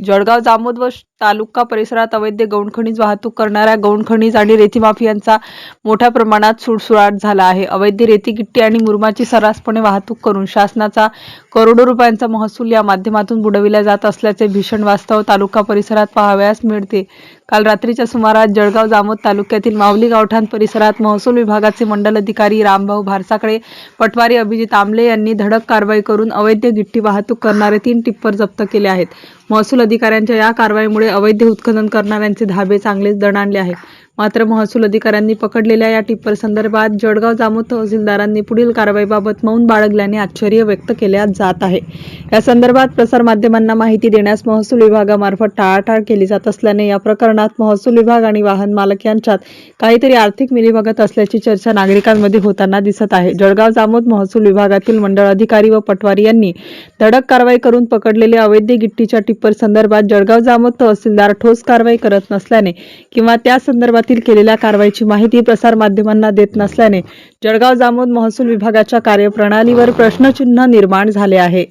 जळगाव जामोद व तालुका परिसरात अवैध गौण खनिज वाहतूक करणाऱ्या गौण खनिज आणि रेती माफियांचा मोठ्या प्रमाणात सुळसुळाट झाला आहे। अवैध रेती, गिट्टी आणि मुरुमाची सर्रासपणे वाहतूक करून शासनाचा करोडो रुपयांचा महसूल या माध्यमातून बुडविला जात असल्याचे भीषण वास्तव तालुका परिसरात पाहावयास मिळते। काल रात्रीच्या सुमारास जळगाव जामोद तालुक्यातील माऊली गावठाण परिसरात महसूल विभागाचे मंडल अधिकारी रामभाऊ भारसाकडे, पटवारी अभिजित आमले यांनी धडक कारवाई करून अवैध गिट्टी वाहतूक करणारे 3 टिप्पर जप्त केले आहेत। महसूल अधिकाऱ्यांच्या या कारवाईमुळे अवैध उत्खनन करणाऱ्यांचे धाबे चांगलेच दणाणले आहेत। मात्र महसूल अधिकाऱ्यांनी पकडलेल्या या टिप्पर संदर्भात जळगाव जामोद तहसीलदारांनी पुढील कारवाईबाबत मौन बाळगल्याने आश्चर्य व्यक्त केले जात आहे। या संदर्भात प्रसारमाध्यमांना माहिती देण्यास महसूल विभागामार्फत टाळाटाळ केली जात असल्याने या प्रकरणात महसूल विभाग आणि वाहन मालक यांच्यात काहीतरी आर्थिक मिलीभगत असल्याची चर्चा नागरिकांमध्ये होताना दिसत आहे। जळगाव जामोद महसूल विभागातील मंडळ अधिकारी व पटवारी यांनी धडक कारवाई करून पकडलेले अवैध गिट्टीच्या टिप्पर संदर्भात जळगाव जामोद तहसीलदार ठोस कारवाई करत नसल्याने किंवा त्या संदर्भातील केलेल्या कारवाईची माहिती प्रसार माध्यमांना देत नसल्याने जळगाव जामोद महसूल विभागाच्या कार्यप्रणालीवर प्रश्नचिन्ह निर्माण झाले आहे।